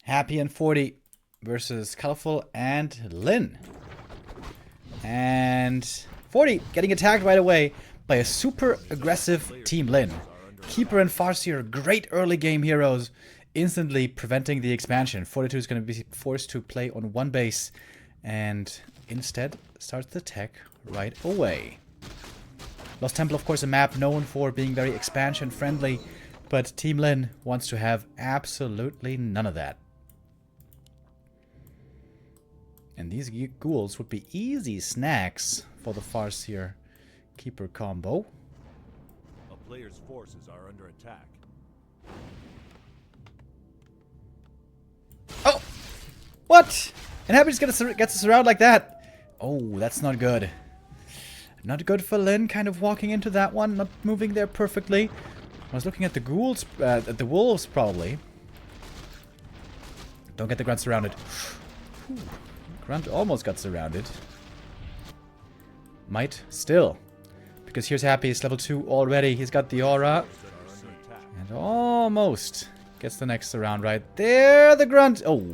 Happy and 40 versus Colorful and Lynn. And 40 getting attacked right away by a super aggressive Team Lynn. Keeper and Farseer, great early game heroes, instantly preventing the expansion. Fortitude is going to be forced to play on one base and instead starts the attack right away. Lost Temple, of course, a map known for being very expansion friendly, but Team Lynn wants to have absolutely none of that. And these ghouls would be easy snacks for the Farseer Keeper combo. A player's forces are under attack. Oh! What? And Happy just gets us around like that. Oh, that's not good. Not good for Lynn, kind of walking into that one, not moving there perfectly. I was looking at the ghouls, at the wolves probably. Don't get the grunt surrounded. Whew. Grunt almost got surrounded. Might still. Because here's Happy, he's level 2 already. He's got the aura. And almost gets the next surround right there. The grunt. Oh.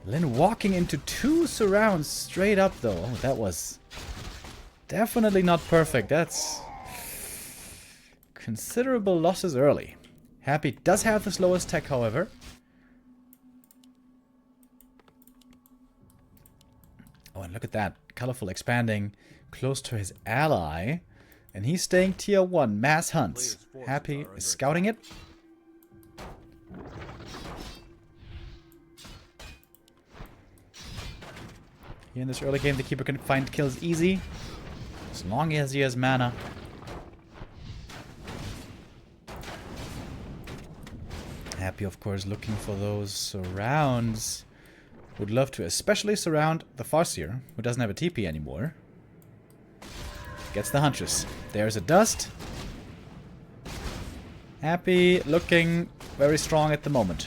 Lynn walking into 2 surrounds straight up though. Oh, that was definitely not perfect. That's considerable losses early. Happy does have the slowest tech, however. Oh, and look at that. Colorful expanding close to his ally. And he's staying tier 1. Mass hunts. Happy is scouting it. Here in this early game, the Keeper can find kills easy. As long as he has mana. Happy, of course, looking for those surrounds. Would love to especially surround the Farseer, who doesn't have a TP anymore. Gets the Huntress. There's a dust. Happy looking very strong at the moment.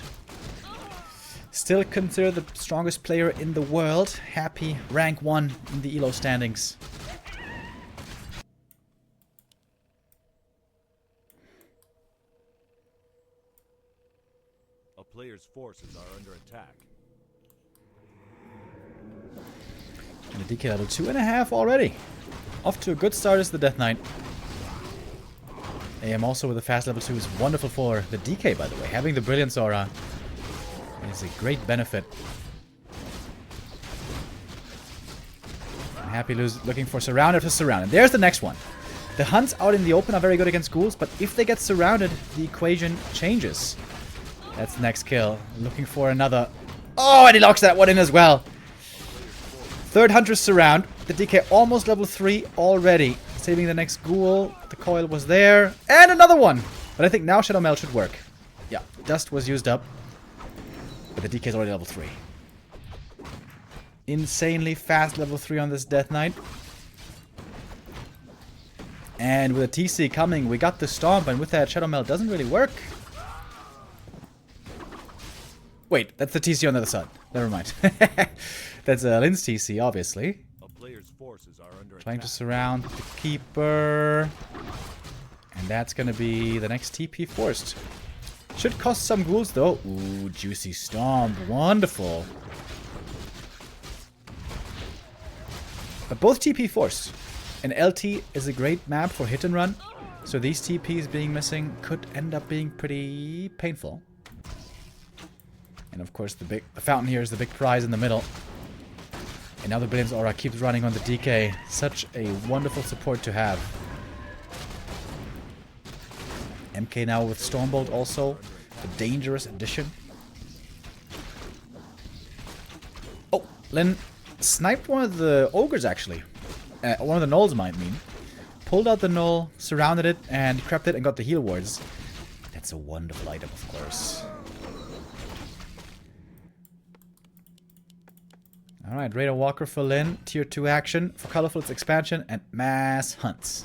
Still considered the strongest player in the world. Happy rank 1 in the ELO standings. A player's forces are under attack. And the DK level 2.5 already. Off to a good start is the Death Knight. AM also with a fast level 2 is wonderful for the DK, by the way. Having the Brilliance Aura is a great benefit. And Happy looking for surround after surround. And there's the next one. The hunts out in the open are very good against ghouls, but if they get surrounded, the equation changes. That's the next kill. Looking for another. Oh, and he locks that one in as well. Third Huntress surround. The DK almost level 3 already. Saving the next ghoul. The coil was there. And another one. But I think now Shadow Mail should work. Yeah, dust was used up. But the DK is already level 3. Insanely fast level 3 on this Death Knight. And with a TC coming, we got the Stomp. And with that, Shadow Mail doesn't really work. Wait, that's the TC on the other side. Never mind. That's Lynn's TC, obviously. A player's forces are under Trying attack. to surround the Keeper. And that's going to be the next TP forced. Should cost some ghouls, though. Ooh, Juicy Stomp. Wonderful. But both TP forced. And LT is a great map for hit and run. So these TPs being missing could end up being pretty painful. And of course, the fountain here is the big prize in the middle. And now the Brilliance Aura keeps running on the DK. Such a wonderful support to have. MK now with Stormbolt also. A dangerous addition. Oh, Lynn sniped one of the ogres actually. One of the gnolls might mean. Pulled out the gnoll, surrounded it, and crept it and got the heal wards. That's a wonderful item, of course. Alright, Raider Walker for Lynn. Tier 2 action. For Colorful, it's expansion and mass hunts.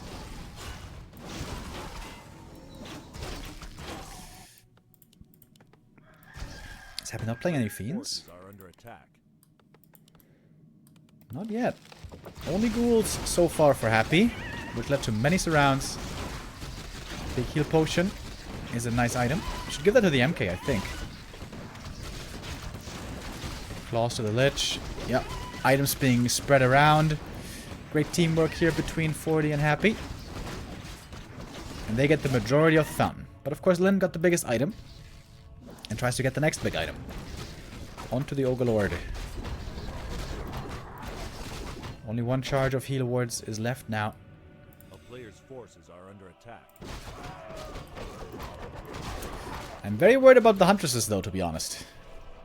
Is Happy not playing any Fiends? Are under attack. Not yet. Only ghouls so far for Happy, which led to many surrounds. Big heal potion is a nice item. Should give that to the MK, I think. Claws to the Lich. Yep. Items being spread around. Great teamwork here between 40 and Happy. And they get the majority of the fountain. But of course Lynn got the biggest item. And tries to get the next big item. Onto the Ogre Lord. Only one charge of heal awards is left now. A player's forces are under attack. I'm very worried about the Huntresses though, to be honest.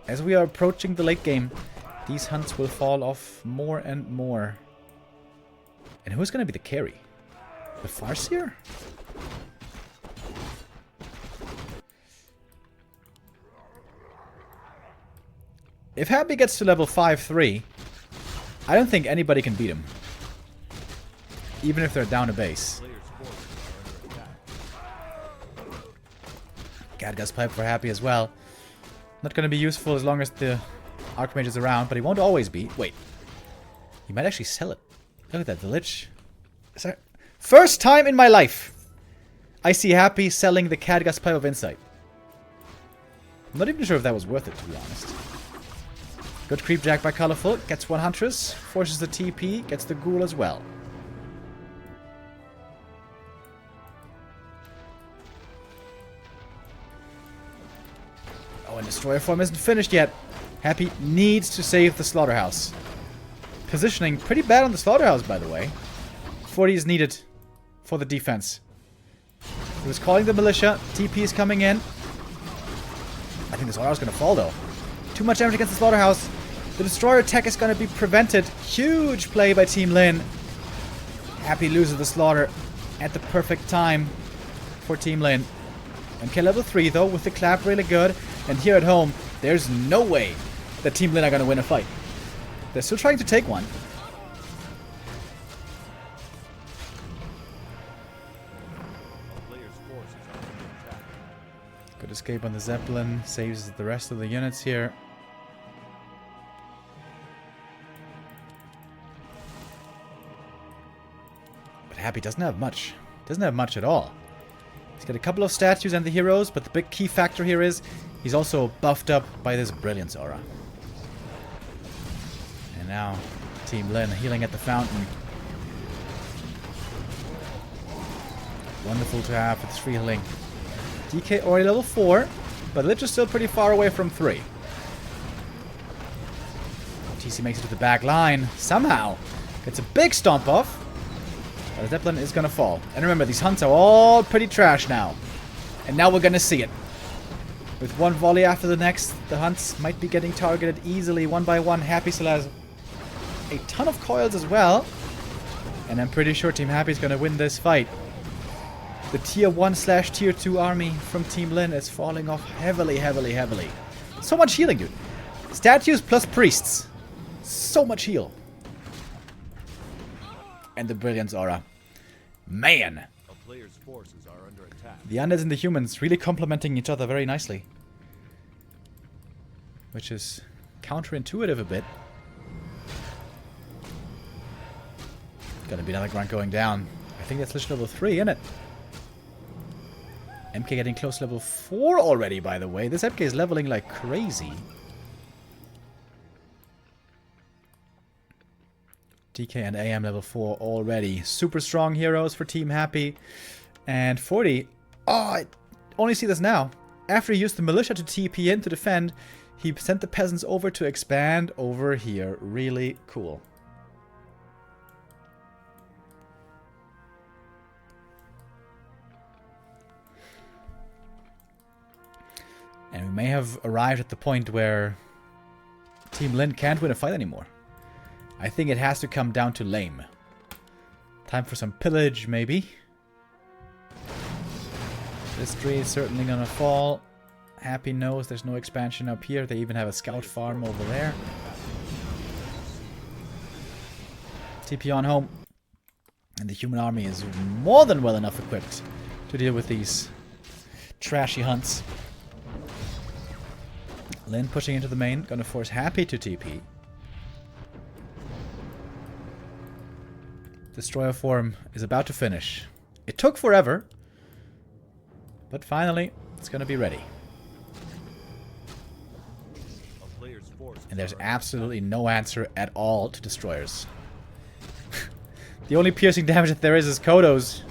As we are approaching the late game, these hunts will fall off more and more. And who's going to be the carry? The Farseer? If Happy gets to level 5-3, I don't think anybody can beat him. Even if they're down a base. Gadgast Pipe for Happy as well. Not going to be useful as long as the Archmage is around, but he won't always be. Wait. He might actually sell it. Look at that, the Lich. First time in my life I see Happy selling the Gadgast Pipe of Insight. I'm not even sure if that was worth it, to be honest. Good creep jack by Colorful. Gets one Huntress. Forces the TP. Gets the Ghoul as well. Oh, and Destroyer form isn't finished yet. Happy needs to save the Slaughterhouse. Positioning pretty bad on the Slaughterhouse, by the way. 40 is needed for the defense. He was calling the Militia. TP is coming in. I think the Slaughterhouse is going to fall, though. Too much damage against the Slaughterhouse. The Destroyer attack is going to be prevented. Huge play by Team Lynn. Happy loses the Slaughter at the perfect time for Team Lynn. MK level 3 though, with the clap really good. And here at home, there's no way that Team Lynn are going to win a fight. They're still trying to take one. Good escape on the Zeppelin. Saves the rest of the units here. Happy doesn't have much. Doesn't have much at all. He's got a couple of statues and the heroes, but the big key factor here is he's also buffed up by this Brilliance aura. And now Team Lynn healing at the fountain. Wonderful to have with 3 healing. DK already level 4, but Lich is still pretty far away from 3. TC makes it to the back line. Somehow gets a big stomp off. The Zeppelin is going to fall. And remember, these hunts are all pretty trash now. And now we're going to see it. With one volley after the next, the hunts might be getting targeted easily one by one. Happy still has a ton of coils as well. And I'm pretty sure Team Happy is going to win this fight. The tier 1/tier 2 army from Team Lynn is falling off heavily, heavily, heavily. So much healing, dude. Statues plus priests. So much heal. And the Brilliance aura. Man! A player's forces are under attack. The undeads and the humans really complementing each other very nicely. Which is counterintuitive a bit. Gonna be another grunt going down. I think that's Lich level 3, isn't it? MK getting close to level 4 already, by the way. This MK is leveling like crazy. DK and AM level 4 already. Super strong heroes for Team Happy. And 40. Oh, I only see this now. After he used the Militia to TP in to defend, he sent the peasants over to expand over here. Really cool. And we may have arrived at the point where Team Lynn can't win a fight anymore. I think it has to come down to lame. Time for some pillage, maybe. This tree is certainly gonna fall. Happy knows there's no expansion up here. They even have a scout farm over there. TP on home. And the human army is more than well enough equipped to deal with these trashy hunts. Lynn pushing into the main. Gonna force Happy to TP. Destroyer form is about to finish. It took forever. But finally, it's gonna be ready. A player's forces And there's absolutely no answer at all to destroyers. The only piercing damage that there is Kodo's.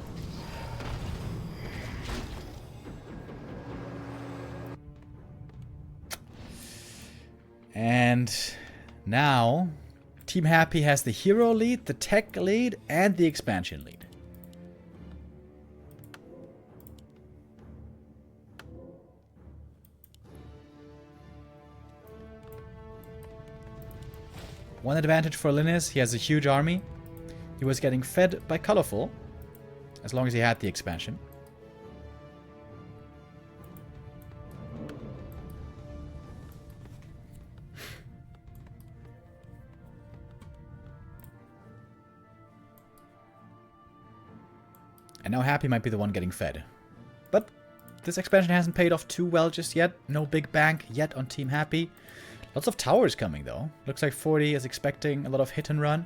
And now, Team Happy has the hero lead, the tech lead, and the expansion lead. One advantage for Lynn is he has a huge army. He was getting fed by Colorful, as long as he had the expansion. And now Happy might be the one getting fed. But this expansion hasn't paid off too well just yet. No big bank yet on Team Happy. Lots of towers coming though. Looks like 40 is expecting a lot of hit and run.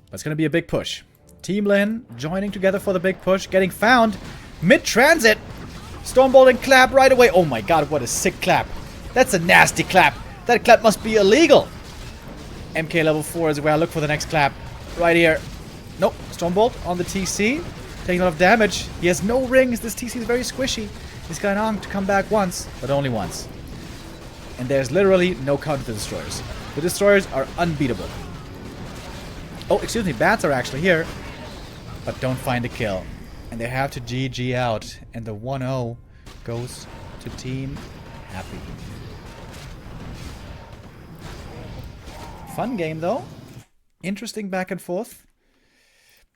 But it's going to be a big push. Team Lynn joining together for the big push. Getting found mid-transit. Stormbolt and clap right away. Oh my god, what a sick clap. That's a nasty clap. That clap must be illegal. MK level 4 as well. Look for the next clap. Right here. Nope. Stormbolt on the TC. Taking a lot of damage. He has no rings. This TC is very squishy. He's going on to come back once, but only once. And there's literally no counter to the destroyers. The destroyers are unbeatable. Oh, excuse me. Bats are actually here, but don't find a kill. And they have to GG out. And the 1-0 goes to Team Happy. Fun game, though. Interesting back and forth.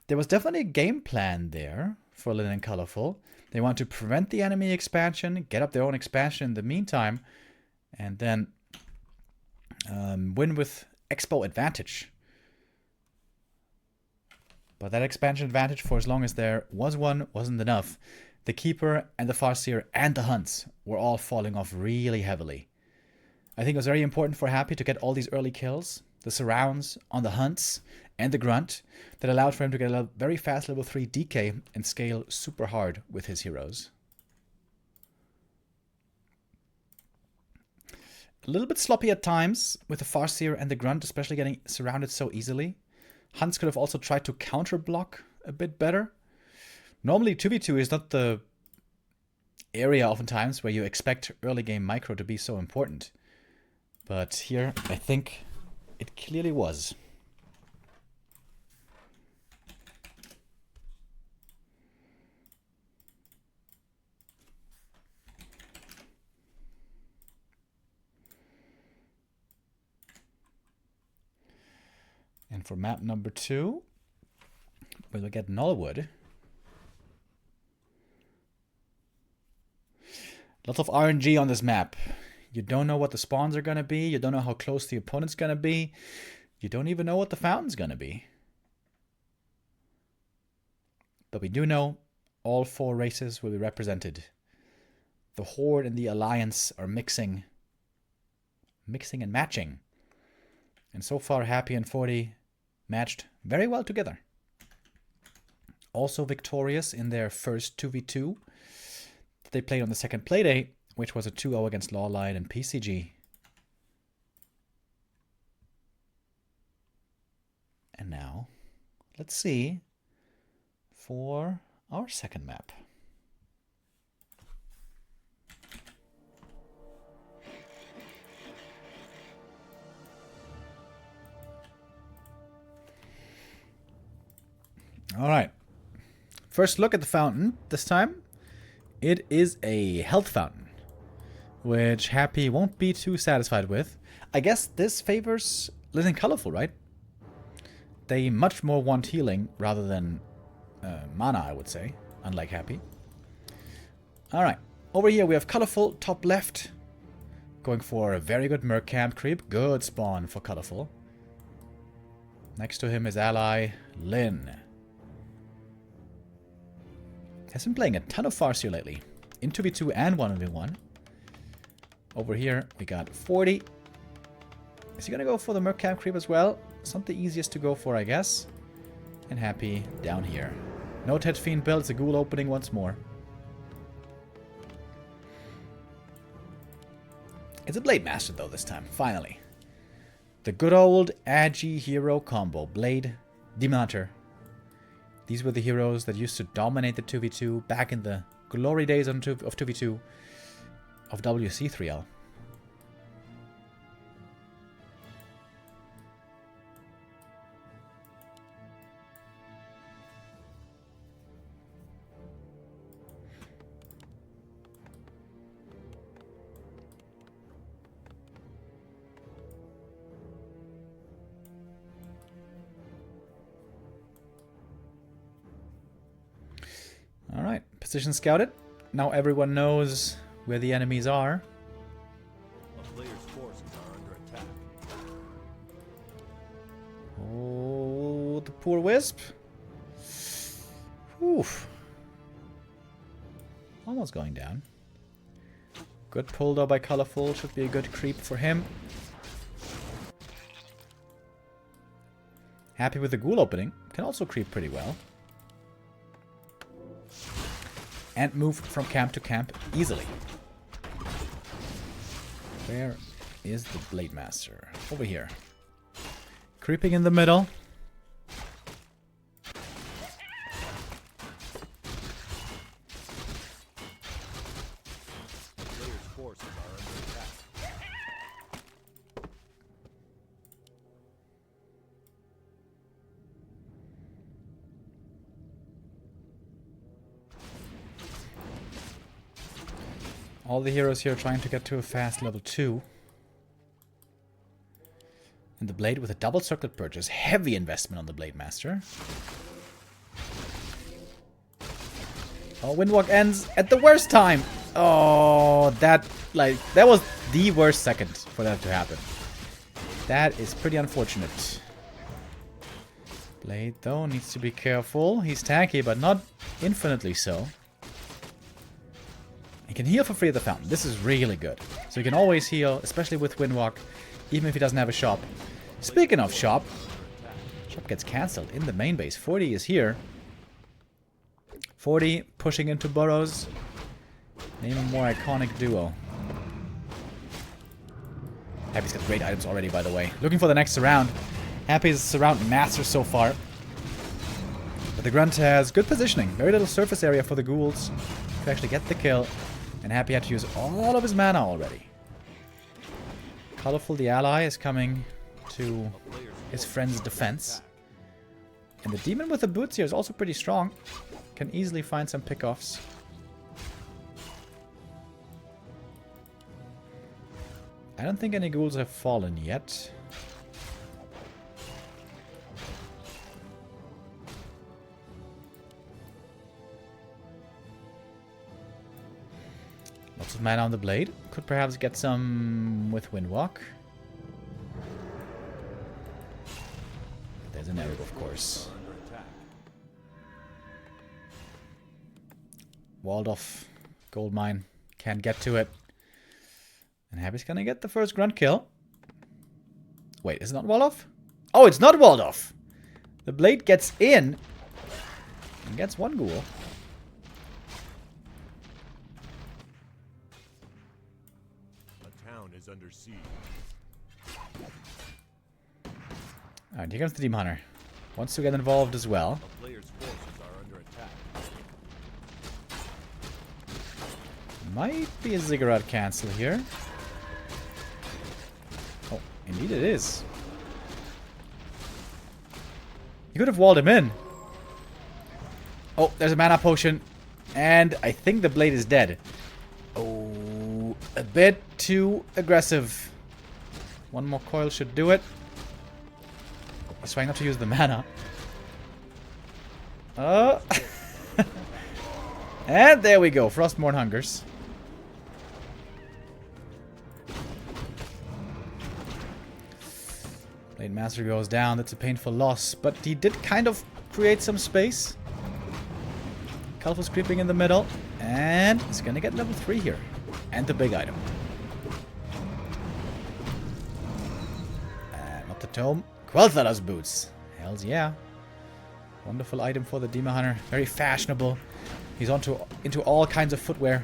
There was definitely a game plan there for Lynn and Colorful. They want to prevent the enemy expansion, get up their own expansion in the meantime, and then win with Expo advantage. But that expansion advantage, for as long as there was one, wasn't enough. The Keeper and the Farseer and the Hunts were all falling off really heavily. I think it was very important for Happy to get all these early kills, the surrounds on the Hunts and the Grunt, that allowed for him to get a very fast level 3 DK and scale super hard with his heroes. A little bit sloppy at times with the Farseer and the Grunt, especially getting surrounded so easily. Hunts could have also tried to counter block a bit better. Normally 2v2 is not the area oftentimes where you expect early game micro to be so important. But here I think it clearly was. And for map number 2, we will get Nullwood. Lots of RNG on this map. You don't know what the spawns are going to be. You don't know how close the opponent's going to be. You don't even know what the fountain's going to be. But we do know all 4 races will be represented. The Horde and the Alliance are mixing and matching. And so far, Happy and 40 matched very well together. Also victorious in their first 2v2 that they played on the second playdate, which was a 2-0 against Lawline and PCG. And now, let's see for our second map. All right. First look at the fountain this time. It is a health fountain, which Happy won't be too satisfied with. I guess this favors Lynn and Colorful, right? They much more want healing rather than mana, I would say, unlike Happy. All right. Over here we have Colorful, top left, going for a very good Merc Camp creep. Good spawn for Colorful. Next to him is ally Lynn. Has been playing a ton of Farseer lately, in 2v2 and 1v1. Over here, we got 40. Is he going to go for the Merc Camp creep as well? It's not the easiest to go for, I guess. And Happy down here. No Ted Fiend build, it's a ghoul opening once more. It's a Blade Master though this time, finally. The good old Agi hero combo. Blade, Demon Hunter. These were the heroes that used to dominate the 2v2 back in the glory days of 2v2 of WC3L. Alright, position scouted. Now everyone knows where the enemies are. A player's forces are under attack. Oh, the poor Wisp. Whew. Almost going down. Good pull though by Colorful. Should be a good creep for him. Happy with the ghoul opening. Can also creep pretty well. And move from camp to camp easily. Where is the Blade Master? Over here. Creeping in the middle. The player's forces are under attack. All the heroes here trying to get to a fast level 2. And the Blade with a double circlet purchase. Heavy investment on the Blade Master. Oh, Windwalk ends at the worst time. Oh, that was the worst second for that to happen. That is pretty unfortunate. Blade, though, needs to be careful. He's tanky, but not infinitely so. He can heal for free at the fountain. This is really good. So he can always heal, especially with Windwalk, even if he doesn't have a shop. Speaking of shop, shop gets cancelled in the main base. 40 is here. 40 pushing into burrows. Name a more iconic duo. Happy's got great items already, by the way. Looking for the next surround. Happy's surround master so far. But the Grunt has good positioning. Very little surface area for the ghouls to actually get the kill. And Happy had to use all of his mana already. Colorful, the ally, is coming to his friend's defense. And the demon with the boots here is also pretty strong. Can easily find some pickoffs. I don't think any ghouls have fallen yet. Lots of mana on the blade. Could perhaps get some with Windwalk. There's an arrow, of course. Walled off. Gold mine. Can't get to it. And Happy's gonna get the first grunt kill. Wait, is it not walled off? Oh, it's not walled off! The blade gets in and gets one ghoul. A town is under siege. Alright, here comes the Demon Hunter. Wants to get involved as well. A player's forces are under attack. Might be a ziggurat cancel here. Oh, indeed it is. You could have walled him in. Oh, there's a mana potion. And I think the blade is dead. Oh, a bit too aggressive. One more coil should do it. He's trying not to use the mana. Oh. And there we go. Frostmourne hungers. Blade Master goes down. That's a painful loss. But he did kind of create some space. Colorful's creeping in the middle. And he's going to get level 3 here. And the big item. Not the tome. Quel'Thala's boots. Hells yeah. Wonderful item for the Demon Hunter. Very fashionable. He's into all kinds of footwear.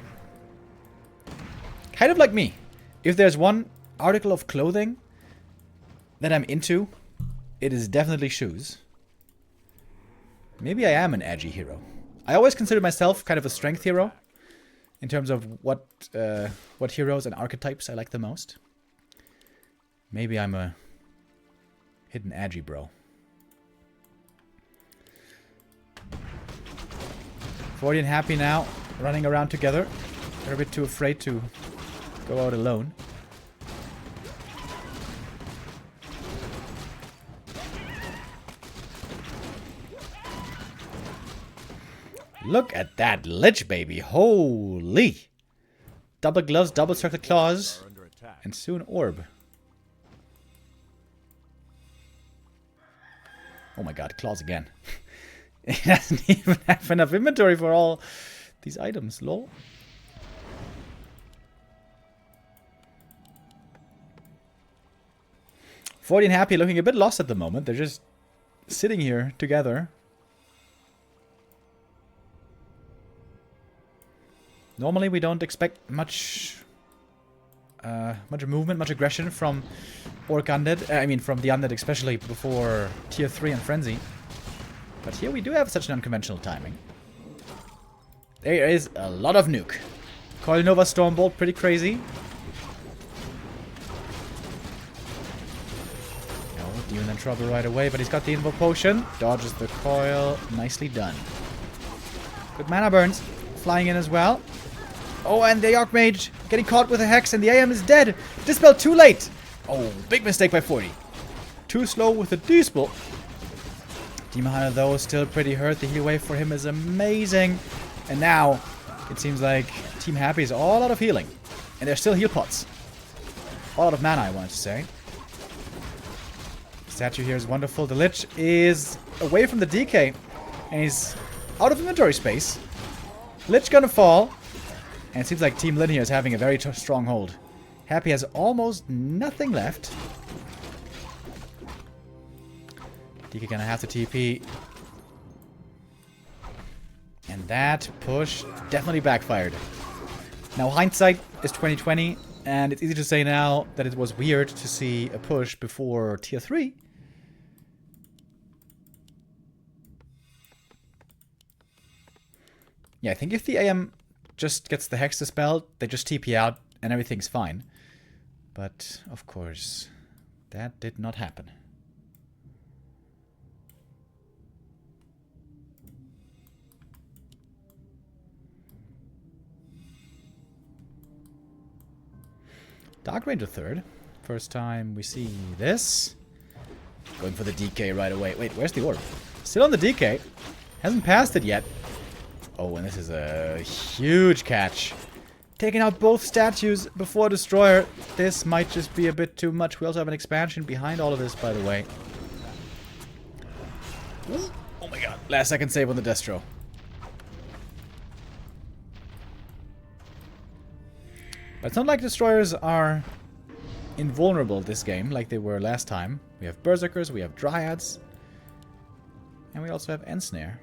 Kind of like me. If there's one article of clothing that I'm into, it is definitely shoes. Maybe I am an edgy hero. I always consider myself kind of a strength hero in terms of what heroes and archetypes I like the most. Maybe I'm a hidden edgy bro. 40 and Happy now, running around together. They're a bit too afraid to go out alone. Look at that Lich, baby. Holy. Double gloves, double circle claws, and soon orb. Oh my god, claws again. It doesn't even have enough inventory for all these items, lol. Forty and Happy looking a bit lost at the moment. They're just sitting here together. Normally we don't expect much movement, much aggression from Orc Undead. I mean from the Undead especially before Tier 3 and Frenzy. But here we do have such an unconventional timing. There is a lot of nuke. Coil Nova Stormbolt, pretty crazy. No, Demon in trouble right away, but he's got the Invo Potion. Dodges the coil. Nicely done. Good mana burns. Flying in as well. Oh, and the Archmage getting caught with a Hex, and the AM is dead. Dispel too late. Oh, big mistake by 40. Too slow with the Dispel. Demon Hunter, though, still pretty hurt. The heal wave for him is amazing. And now, it seems like Team Happy is all out of healing. And there's still heal pots. All out of mana, I wanted to say. Statue here is wonderful. The Lich is away from the DK. And he's out of inventory space. Lich gonna fall. And it seems like Team Lynn here is having a very strong hold. Happy has almost nothing left. DK gonna have to TP. And that push definitely backfired. Now hindsight is 2020, and it's easy to say now that it was weird to see a push before Tier 3. Yeah, I think if the AM just gets the Hex dispelled, they just TP out and everything's fine. But, of course, that did not happen. Dark Ranger third. First time we see this. Going for the DK right away. Wait, where's the orb? Still on the DK. Hasn't passed it yet. Oh, and this is a huge catch. Taking out both statues before Destroyer. This might just be a bit too much. We also have an expansion behind all of this, by the way. Ooh. Oh my god. Last second save on the Destro. But it's not like Destroyers are invulnerable this game like they were last time. We have Berserkers, we have Dryads, and we also have Ensnare.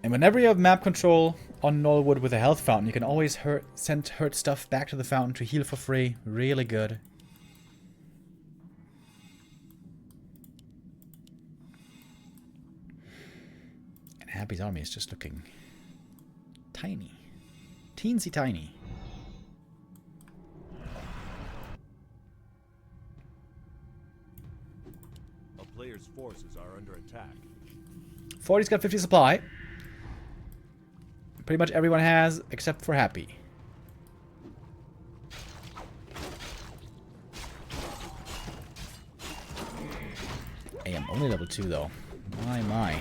And whenever you have map control on Knollwood with a health fountain, you can always send hurt stuff back to the fountain to heal for free. Really good. And Happy's army is just looking tiny. Teensy tiny. A player's forces are under attack. 40's got 50 supply. Pretty much everyone has, except for Happy. I am only level 2 though. My.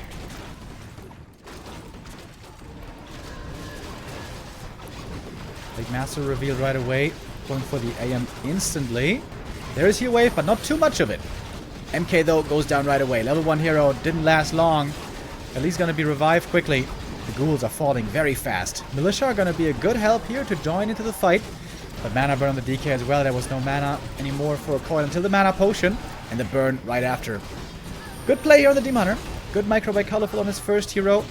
Big Master revealed right away. Going for the AM instantly. There is heal wave, but not too much of it. MK though goes down right away. Level 1 hero didn't last long. At least gonna be revived quickly. The ghouls are falling very fast. Militia are gonna be a good help here to join into the fight. But mana burn on the DK as well. There was no mana anymore for a coil until the mana potion. And the burn right after. Good play here on the Demon Hunter. Good micro by Colorful on his first hero.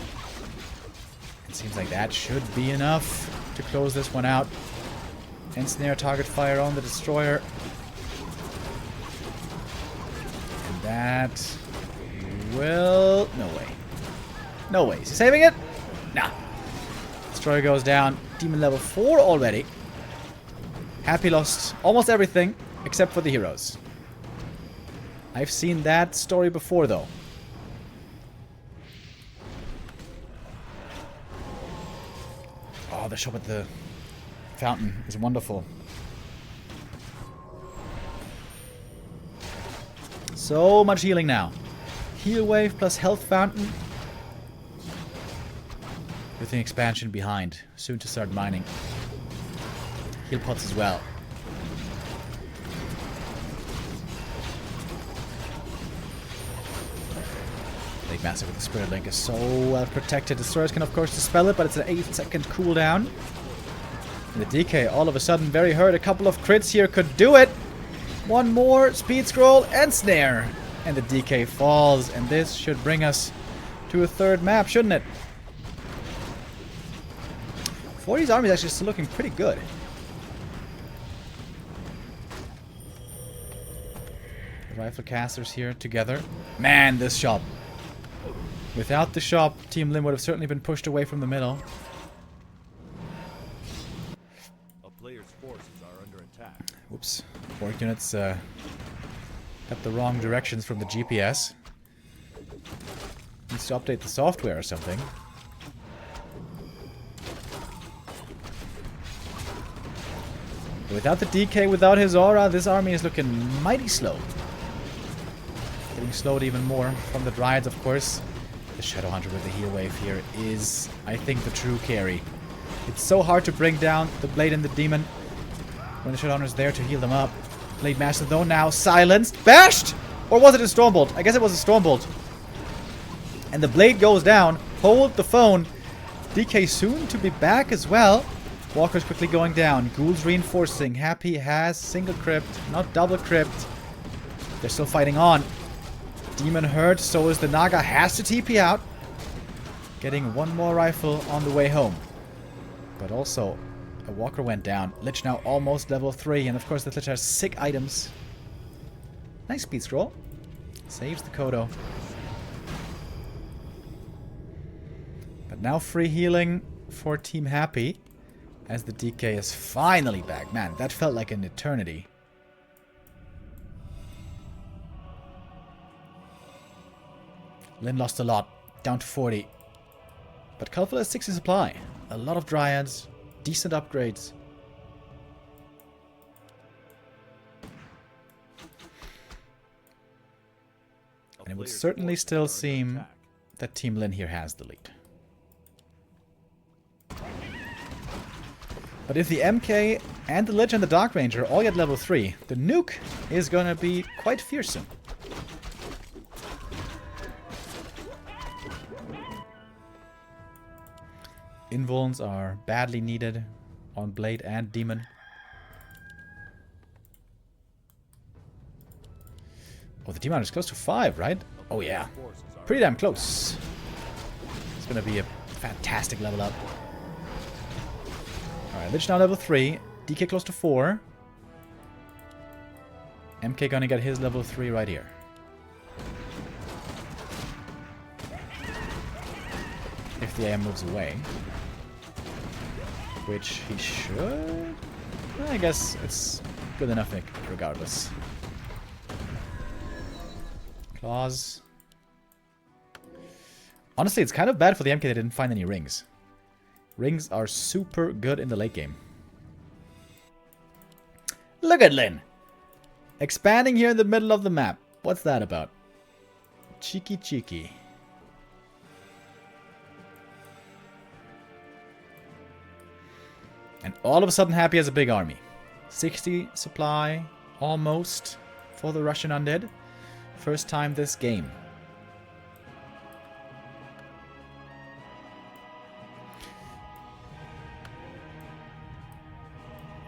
It seems like that should be enough to close this one out. Ensnare target fire on the destroyer. And that will... no way. No way. Is he saving it? Nah. Destroyer goes down. Demon level 4 already. Happy lost almost everything except for the heroes. I've seen that story before though. Oh, the shop at the fountain is wonderful. So much healing now. Heal wave plus health fountain. With an expansion behind. Soon to start mining. Heal pots as well. Blade Master with the Spirit Link is so well protected. Destroyers can of course dispel it, but it's an 8-second cooldown. And the DK all of a sudden very hurt. A couple of crits here could do it. One more speed scroll and snare. And the DK falls. And this should bring us to a third map, shouldn't it? 40's army is actually still looking pretty good. The rifle casters here together. Man, this shop. Without the shop, Team Lynn would have certainly been pushed away from the middle. A player's forces are under attack. Whoops. Work units got the wrong directions from the GPS. Needs to update the software or something. Without the DK, without his aura, this army is looking mighty slow. Getting slowed even more from the Dryads, of course. The Shadow Hunter with the heal wave here is, I think, the true carry. It's so hard to bring down the Blade and the Demon when the Shadow Hunter's there to heal them up. Blade Master, though, now silenced. Bashed! Or was it a Stormbolt? I guess it was a Stormbolt. And the Blade goes down. Hold the phone. DK soon to be back as well. Walker's quickly going down. Ghouls reinforcing. Happy has single crypt, not double crypt. They're still fighting on. Demon hurt, so is the Naga. Has to TP out. Getting one more rifle on the way home. But also, a Walker went down. Lich now almost level 3. And of course, the Lich has sick items. Nice speed scroll. Saves the Kodo. But now free healing for Team Happy. As the DK is finally back. Man, that felt like an eternity. Lynn lost a lot. Down to 40. But Colorful has 60 supply. A lot of Dryads. Decent upgrades. And it would certainly still seem that Team Lynn here has the lead. But if the MK and the Lich and the Dark Ranger all get level 3, the nuke is gonna be quite fearsome. Invulns are badly needed on Blade and Demon. Oh, the Demon is close to 5, right? Oh yeah. Pretty damn close. It's gonna be a fantastic level up. Alright, Lich now level 3. DK close to 4. MK gonna get his level 3 right here. If the AM moves away. Which he should. I guess it's good enough regardless. Claws. Honestly, it's kind of bad for the MK they didn't find any rings. Rings are super good in the late game. Look at Lynn! Expanding here in the middle of the map. What's that about? Cheeky cheeky. And all of a sudden Happy has a big army. 60 supply, almost, for the Russian Undead. First time this game.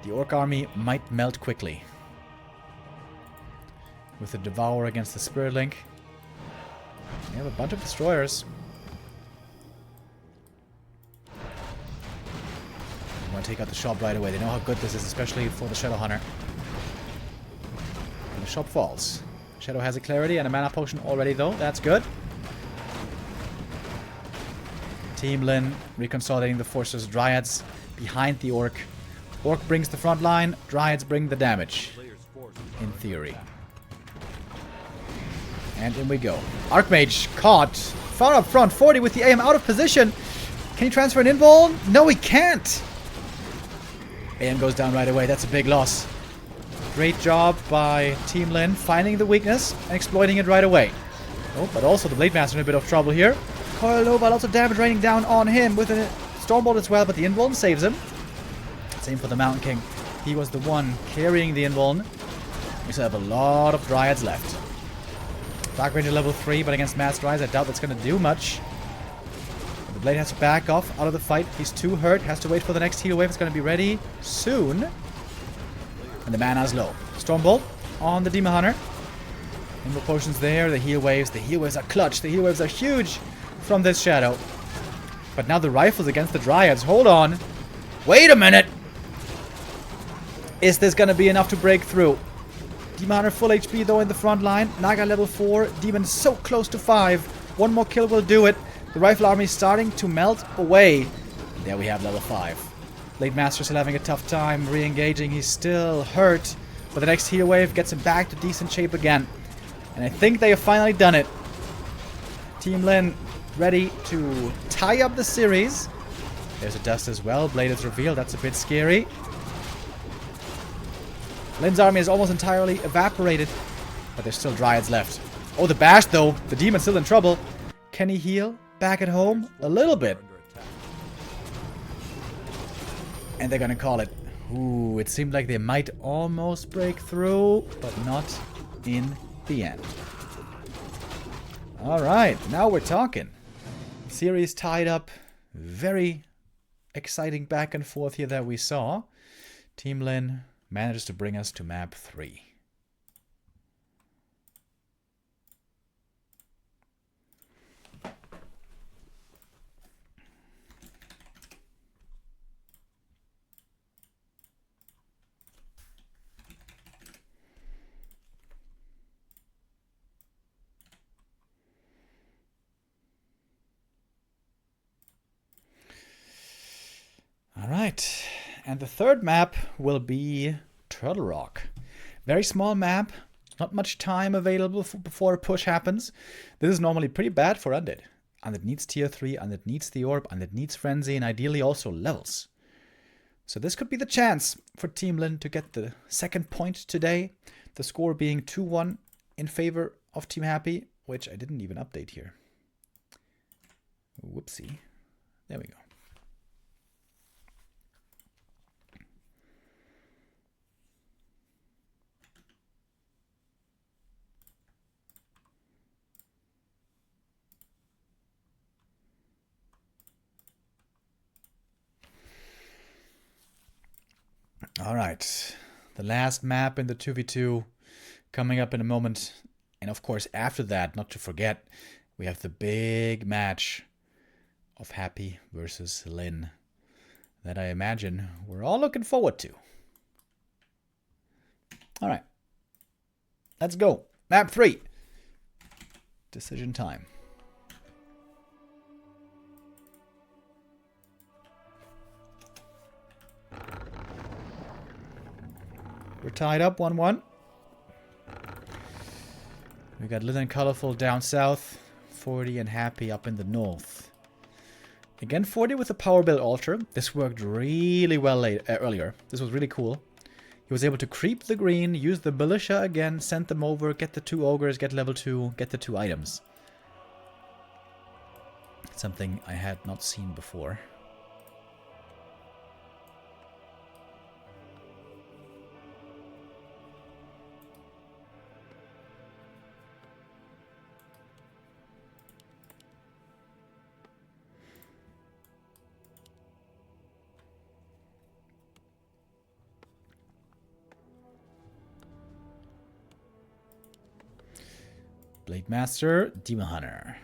The Orc army might melt quickly. With the Devourer against the Spirit Link. They have a bunch of destroyers. They want to take out the shop right away. They know how good this is, especially for the Shadow Hunter. And the shop falls. Shadow has a clarity and a mana potion already, though. That's good. Team Lynn reconsolidating the forces. Dryads behind the Orc. Orc brings the front line. Dryads bring the damage. In theory. And in we go. Archmage caught. Far up front. 40 with the AM out of position. Can he transfer an invuln? No, he can't. AM goes down right away. That's a big loss. Great job by Team Lynn finding the weakness and exploiting it right away. Oh, but also the Blade Master in a bit of trouble here. Coil Nova, lots of damage raining down on him with a Stormbolt as well, but the invuln saves him. Same for the Mountain King. He was the one carrying the invuln. We still have a lot of Dryads left. Dark Ranger level 3, but against Mass Dryads, I doubt that's going to do much. The Blade has to back off out of the fight. He's too hurt. Has to wait for the next heal wave. It's going to be ready soon. And the mana's low. Stormbolt on the Demon Hunter. Invoke potions there. The heal waves. The heal waves are clutch. The heal waves are huge from this Shadow. But now the rifles against the Dryads. Hold on. Wait a minute. Is this going to be enough to break through? Demon Hunter full HP though in the front line. Naga level 4. Demon so close to 5. One more kill will do it. The rifle army is starting to melt away. There we have level 5. Blade Master still having a tough time re-engaging. He's still hurt. But the next heal wave gets him back to decent shape again. And I think they have finally done it. Team Lynn ready to tie up the series. There's a dust as well. Blade is revealed. That's a bit scary. Lynn's army is almost entirely evaporated. But there's still Dryads left. Oh, the bash though. The demon's still in trouble. Can he heal back at home? A little bit. And they're gonna call it. Ooh, it seemed like they might almost break through, but not in the end. Alright, now we're talking. Series tied up. Very exciting back and forth here that we saw. Team Lynn manages to bring us to map 3. Alright, and the third map will be Turtle Rock. Very small map, not much time available before a push happens. This is normally pretty bad for Undead. Undead needs tier 3, Undead needs the Orb, Undead needs Frenzy, and ideally also levels. So this could be the chance for Team Lynn to get the second point today. The score being 2-1 in favor of Team Happy, which I didn't even update here. Whoopsie. There we go. Alright, the last map in the 2v2 coming up in a moment. And of course, after that, not to forget, we have the big match of Happy versus Lynn that I imagine we're all looking forward to. Alright, let's go. Map 3. Decision time. We're tied up 1-1. We got Lynn and Colorful down south. 40 and Happy up in the north. Again, 40 with the power build altar. This worked really well earlier. This was really cool. He was able to creep the green, use the militia again, send them over, get the 2 ogres, get level 2, get the 2 items. Something I had not seen before. Blade Master, Demon Hunter.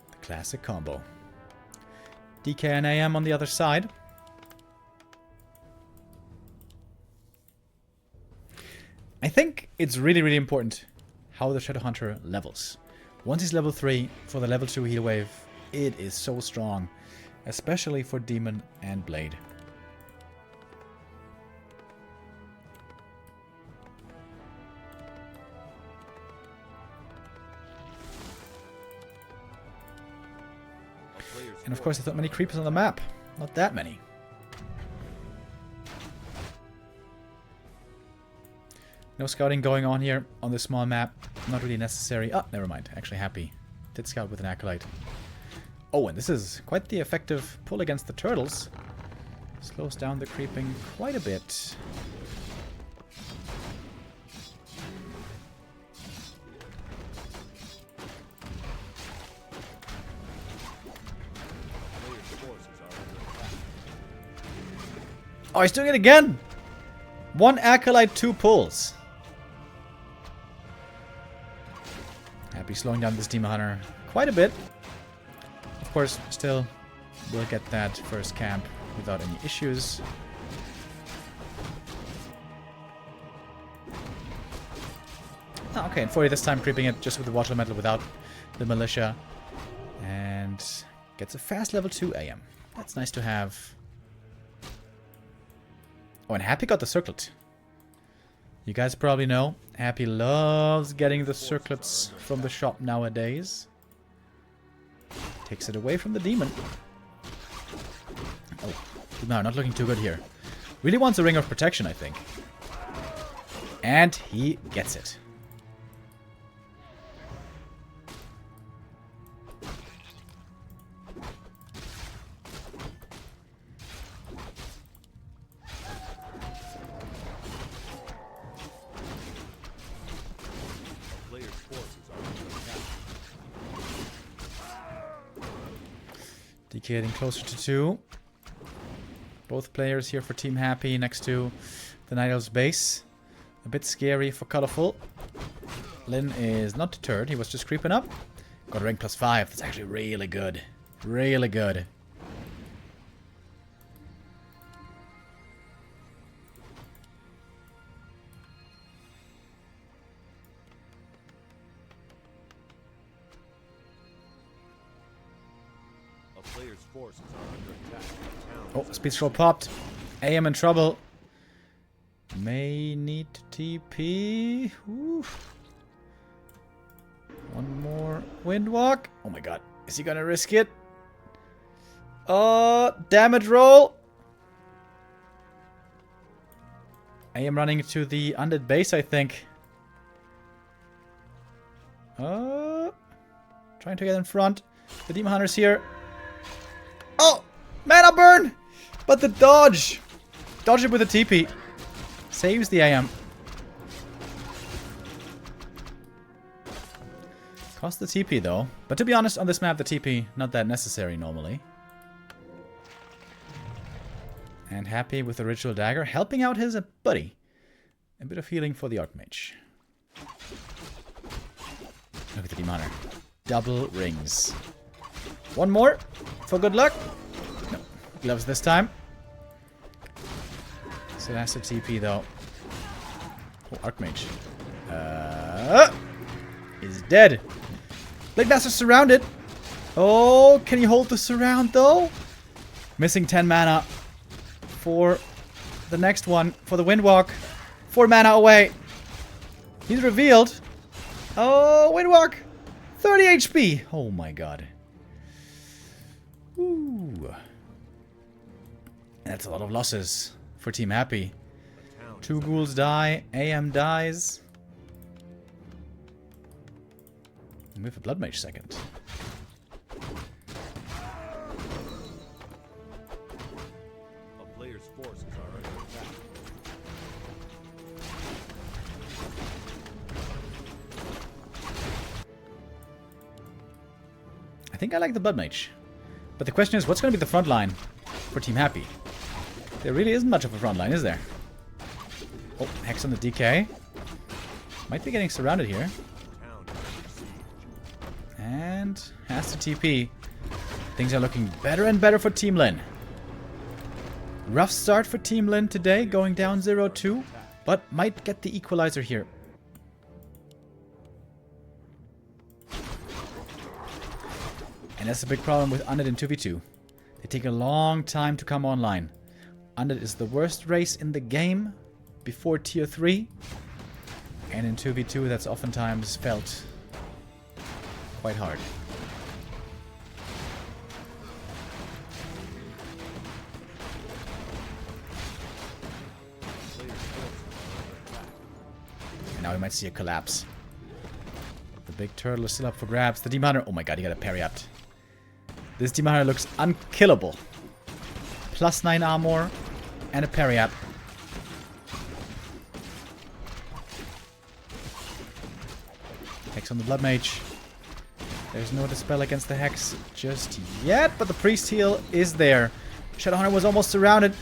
The classic combo. DK and AM on the other side. I think it's really, really important how the Shadow Hunter levels. Once he's level 3, for the level 2 heal wave, it is so strong. Especially for Demon and Blade. And of course, there's not many creepers on the map. Not that many. No scouting going on here on this small map. Not really necessary. Ah, never mind. Actually happy. Did scout with an Acolyte. Oh, and this is quite the effective pull against the turtles. Slows down the creeping quite a bit. Oh, he's doing it again! 1 Acolyte, 2 pulls. Happy slowing down this Demon Hunter quite a bit. Of course, still will get that first camp without any issues. Oh, okay, and 40 this time, creeping it just with the Water Metal without the Militia. And gets a fast level 2 AM. That's nice to have. Oh, and Happy got the circlet. You guys probably know, Happy loves getting the circlets from the shop nowadays. Takes it away from the demon. Oh, no, not looking too good here. Really wants a Ring of Protection, I think. And he gets it. DK getting closer to 2. Both players here for Team Happy next to the Night Elf's base. A bit scary for Colorful. Lynn is not deterred. He was just creeping up. Got a rank +5. That's actually really good. Really good. Oh, speed scroll popped. AM in trouble. May need to TP. Oof. One more Windwalk. Oh my god. Is he gonna risk it? Damage roll. AM running to the undead base, I think. Trying to get in front. The Demon Hunter's here. Oh! Mana burn! But the dodge! Dodge it with a TP. Saves the AM. Cost the TP though. But to be honest, on this map, the TP not that necessary normally. And Happy with the Ritual Dagger, helping out his buddy. A bit of healing for the Archmage. Look at the Demon Hunter. Double rings. One more for good luck. No, gloves this time. So that's the TP though. Oh, Archmage. Is dead. Blade Master surrounded. Oh, can he hold the surround though? Missing 10 mana for the next one, for the Windwalk. 4 mana away. He's revealed. Oh, Windwalk. 30 HP. Oh my god. Ooh. That's a lot of losses for Team Happy. 2 ghouls die. AM dies. And we have a Blood Mage second. A player's forces are under attack. I think I like the Blood Mage. But the question is, what's going to be the front line for Team Happy? There really isn't much of a front line, is there? Oh, Hex on the DK. Might be getting surrounded here. And has to TP. Things are looking better and better for Team Lynn. Rough start for Team Lynn today, going down 0-2, but might get the equalizer here. And that's a big problem with Undead in 2v2. They take a long time to come online. Undead is the worst race in the game before tier 3. And in 2v2 that's oftentimes felt quite hard. And now we might see a collapse. The big turtle is still up for grabs. The Demon Hunter, oh my god, he got a parry up. This Demon Hunter looks unkillable. Plus 9 armor and a parry up. Hex on the Blood Mage. There's no dispel against the Hex just yet, but the Priest heal is there. Shadow Hunter was almost surrounded,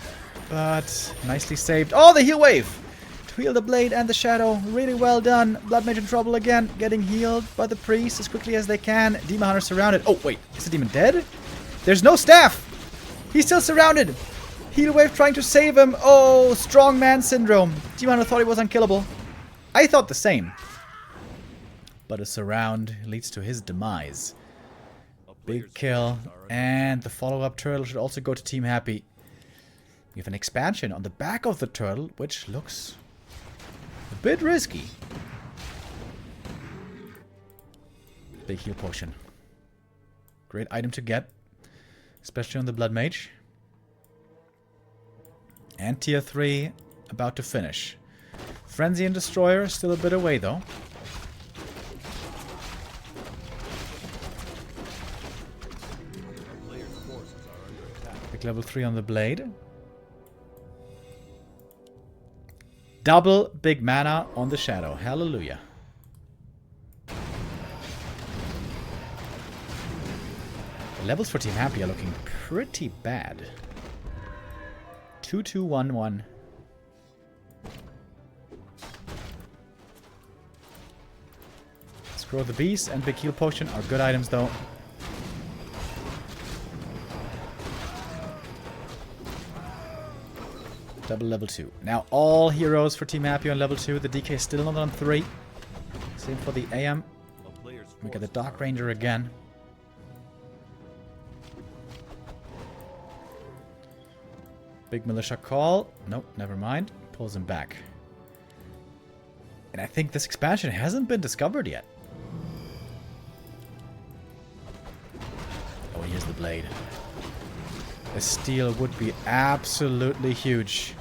but nicely saved. Oh, the heal wave! To heal the Blade and the Shadow. Really well done. Blood Mage in trouble again, getting healed by the Priest as quickly as they can. Demon Hunter surrounded. Oh, wait. Is the Demon dead? There's no staff! He's still surrounded! Heal wave trying to save him. Oh, strongman syndrome. Demon Hunter thought he was unkillable. I thought the same. But a surround leads to his demise. Big kill. And the follow-up turtle should also go to Team Happy. We have an expansion on the back of the turtle, which looks a bit risky. Big heal potion. Great item to get. Especially on the Blood Mage. And tier 3 about to finish. Frenzy and Destroyer still a bit away though. Big level 3 on the Blade. Double big mana on the Shadow. Hallelujah. The levels for Team Happy are looking pretty bad. 2-2-1-1. Scroll the Beast and Big Heal Potion are good items though. Double level 2. Now all heroes for Team Happy on level 2. The DK is still not on 3. Same for the AM. We got the Dark Ranger again. Big Militia call. Nope, never mind. Pulls him back. And I think this expansion hasn't been discovered yet. Oh, here's the Blade. A steal would be absolutely huge.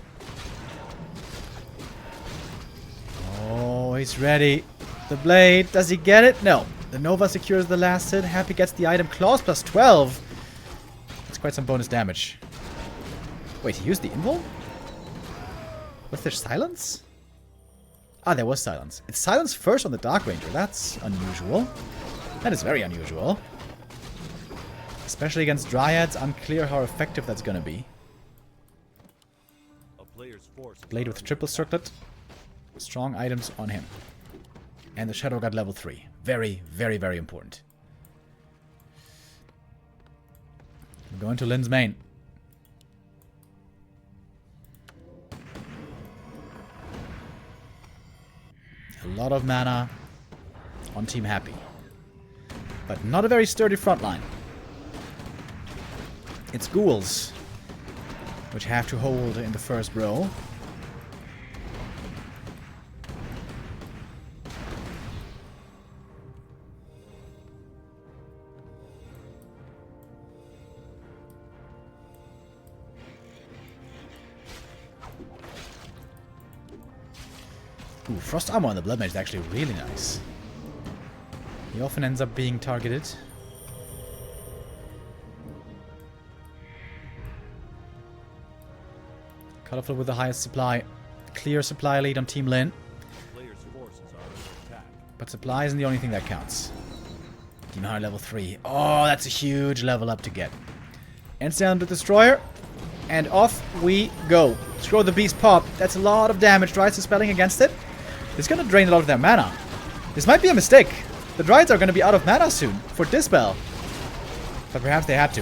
Oh, he's ready. The Blade. Does he get it? No. The Nova secures the last hit. Happy gets the item. Claws plus 12. That's quite some bonus damage. Wait, he used the invul? Was there silence? Ah, there was silence. It's silence first on the Dark Ranger. That's unusual. That is very unusual. Especially against Dryads. Unclear how effective that's gonna be. Blade with triple circlet. Strong items on him. And the Shadow got level 3. Very, very, very important. I'm going to Lynn's main. A lot of mana on Team Happy. But not a very sturdy front line. It's ghouls, which have to hold in the first row. Ooh, Frost Armor on the Blood Mage is actually really nice. He often ends up being targeted. Colorful with the highest supply. Clear supply lead on Team Lynn. But supply isn't the only thing that counts. Demon Hunter level 3. Oh, that's a huge level up to get. And down the Destroyer. And off we go. Scroll the Beast pop. That's a lot of damage. Tries to spelling against it. It's gonna drain a lot of their mana. This might be a mistake. The Dryads are going to be out of mana soon for Dispel. But perhaps they had to.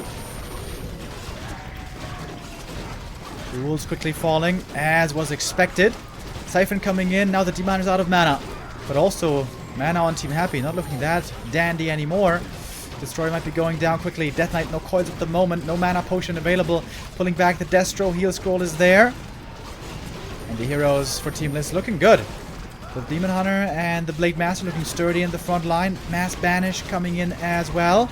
The rules quickly falling, as was expected. Siphon coming in, now the Demon is out of mana. But also, mana on Team Happy, not looking that dandy anymore. Destroyer might be going down quickly. Death Knight, no coils at the moment, no mana potion available. Pulling back the Destro, heal scroll is there. And the heroes for Team Liz looking good. The Demon Hunter and the Blade Master looking sturdy in the front line. Mass Banish coming in as well.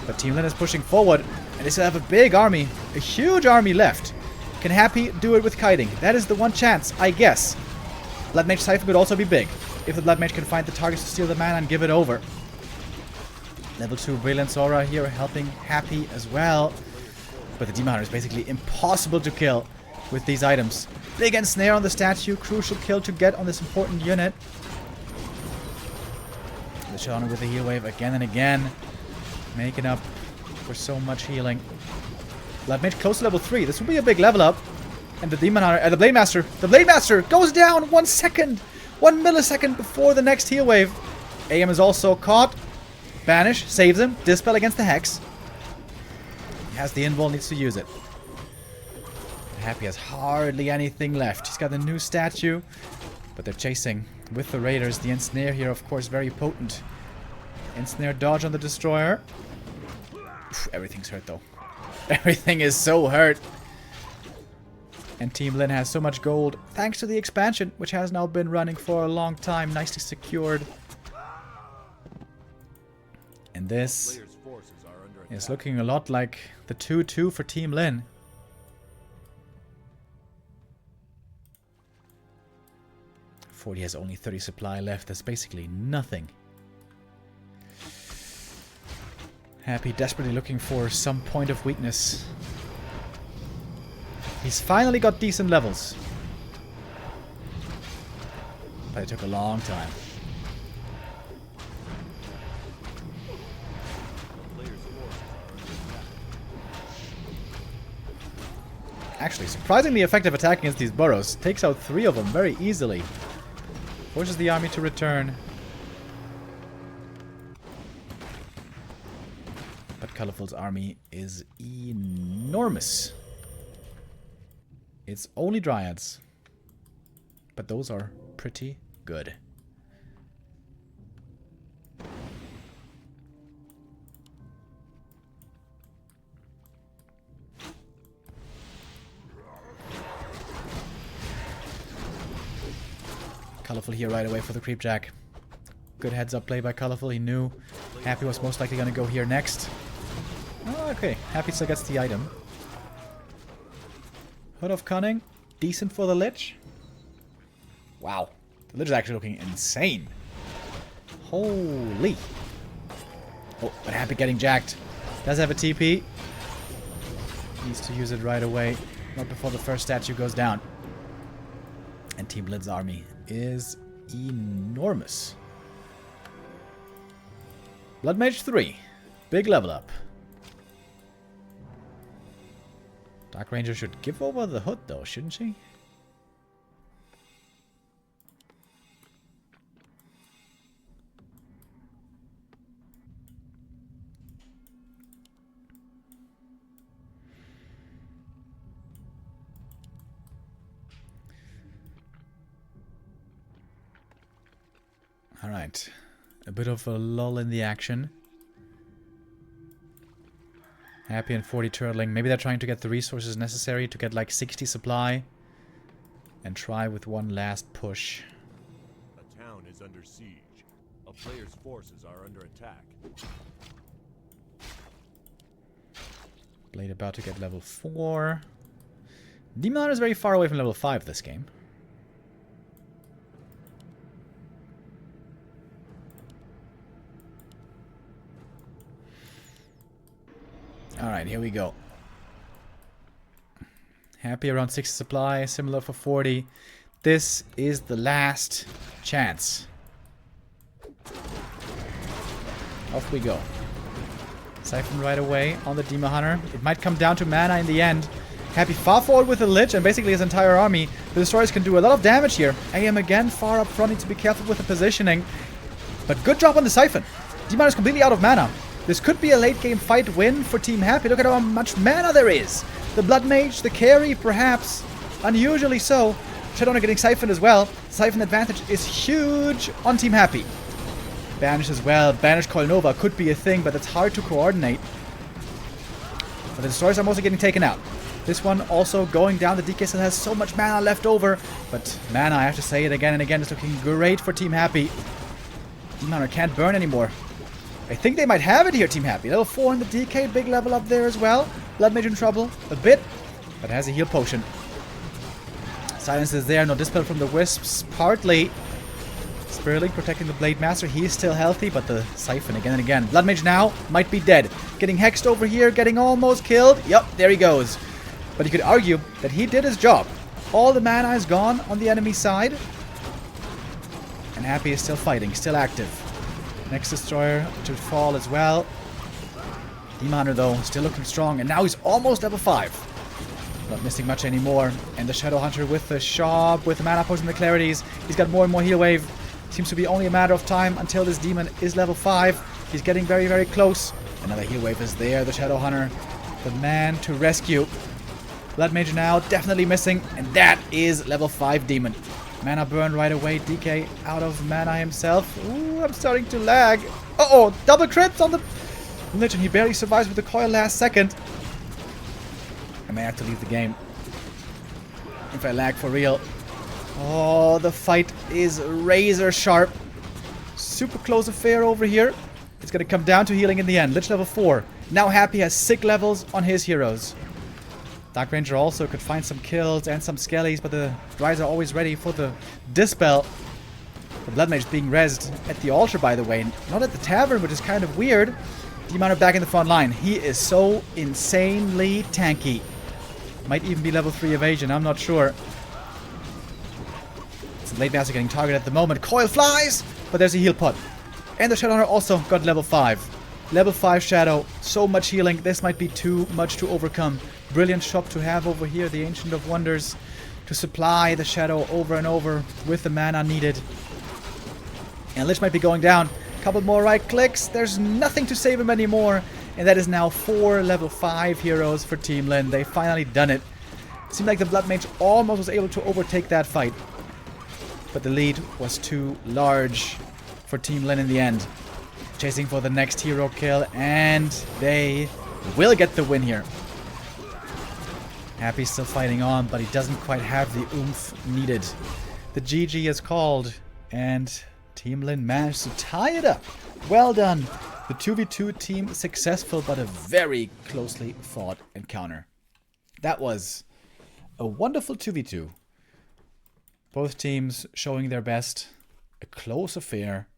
But Team Lin is pushing forward. And they still have a big army. A huge army left. Can Happy do it with kiting? That is the one chance, I guess. Blood Mage Siphon could also be big. If the Blood Mage can find the targets to steal the mana and give it over. Level 2 Brilliant Sora here helping Happy as well. But the Demon Hunter is basically impossible to kill with these items. Big Ensnare on the statue. Crucial kill to get on this important unit. The Shadow with the heal wave again and again. Making up for so much healing. Blood Mage close to level 3. This will be a big level up. And the Demon Hunter, the Blade Master. The Blade Master goes down 1 second. 1 millisecond before the next heal wave. AM is also caught. Banish saves him. Dispel against the Hex. He has the invul, needs to use it. Happy has hardly anything left. He's got the new statue. But they're chasing with the Raiders. The Ensnare here, of course, very potent. Ensnare dodge on the Destroyer. Everything's hurt, though. Everything is so hurt. And Team Lin has so much gold thanks to the expansion, which has now been running for a long time. Nicely secured. And this is looking a lot like the 2-2 for Team Lin. He has only 30 supply left. That's basically nothing. Happy desperately looking for some point of weakness. He's finally got decent levels. But it took a long time. Actually, surprisingly effective attack against these burrows. Takes out 3 of them very easily. Forces the army to return. But Colorful's army is enormous. It's only Dryads. But those are pretty good. Colorful here right away for the Creepjack. Good heads up play by Colorful. He knew Happy was most likely going to go here next. Oh, okay. Happy still gets the item. Hood of Cunning. Decent for the Lich. Wow. The Lich is actually looking insane. Holy. Oh, but Happy getting jacked. Does have a TP. Needs to use it right away. Not before the first statue goes down. And Team Lid's army is enormous. Blood Mage 3. Big level up. Dark Ranger should give over the hood though, shouldn't she? Alright. A bit of a lull in the action. Happy and 40 turtling. Maybe they're trying to get the resources necessary to get like 60 supply. And try with one last push. A town is under siege. A player's forces are under attack. Blade about to get level 4. Demon Hunter is very far away from level 5 this game. Alright, here we go. Happy around 60 supply, similar for 40. This is the last chance. Off we go. Siphon right away on the Demon Hunter. It might come down to mana in the end. Happy far forward with the Lich and basically his entire army. The Destroyers can do a lot of damage here. AM again far up front, need to be careful with the positioning. But good job on the Siphon. Demon is completely out of mana. This could be a late game fight win for Team Happy. Look at how much mana there is. The Blood Mage, the carry, perhaps. Unusually so. Shadowrunner getting Siphon as well. Siphon advantage is huge on Team Happy. Banish as well. Banish Coil Nova could be a thing, but it's hard to coordinate. But the destroyers are mostly getting taken out. This one also going down. The DK still has so much mana left over. But mana, I have to say it again and again, is looking great for Team Happy. Demon Hunter can't burn anymore. I think they might have it here, Team Happy. Level 4 in the DK, big level up there as well. Blood Mage in trouble a bit, but has a heal potion. Silence is there, no dispel from the Wisps. Partly Spirling protecting the Blade Master. He is still healthy, but the Siphon again and again. Blood Mage now might be dead. Getting hexed over here, getting almost killed. Yep, there he goes. But you could argue that he did his job. All the mana is gone on the enemy side. And Happy is still fighting, still active. Next Destroyer to fall as well. Demon Hunter, though, still looking strong. And now he's almost level 5. Not missing much anymore. And the Shadow Hunter with the Shop, with the Mana Potion and the Clarities. He's got more and more heal wave. Seems to be only a matter of time until this Demon is level 5. He's getting very, very close. Another heal wave is there. The Shadow Hunter, the man to rescue. Blood Mage now definitely missing. And that is level 5 Demon. Mana burn right away. DK out of mana himself. Ooh, I'm starting to lag. Uh-oh, double crits on the Lich, and he barely survives with the coil last second. I may have to leave the game if I lag for real. Oh, the fight is razor sharp. Super close affair over here. It's going to come down to healing in the end. Lich level 4. Now Happy has sick levels on his heroes. Dark Ranger also could find some kills and some skellies, but the Dries are always ready for the Dispel. The Blood Mage being rezzed at the altar, by the way. Not at the tavern, which is kind of weird. Demon Hunter back in the front line. He is so insanely tanky. Might even be level 3 evasion, I'm not sure. Some Blade Master getting targeted at the moment. Coil flies! But there's a heal pot. And the Shadowrunner also got level 5. Level 5 Shadow. So much healing. This might be too much to overcome. Brilliant shop to have over here. The Ancient of Wonders. To supply the Shadow over and over with the mana needed. And Lich might be going down. Couple more right clicks. There's nothing to save him anymore. And that is now 4 level 5 heroes for Team Lynn. They finally done it. Seemed like the Blood Mage almost was able to overtake that fight. But the lead was too large for Team Lynn in the end. Chasing for the next hero kill. And they will get the win here. Happy's still fighting on, but he doesn't quite have the oomph needed. The GG is called. And Team Lynn managed to tie it up. Well done. The 2v2 team successful, but a very closely fought encounter. That was a wonderful 2v2. Both teams showing their best. A close affair.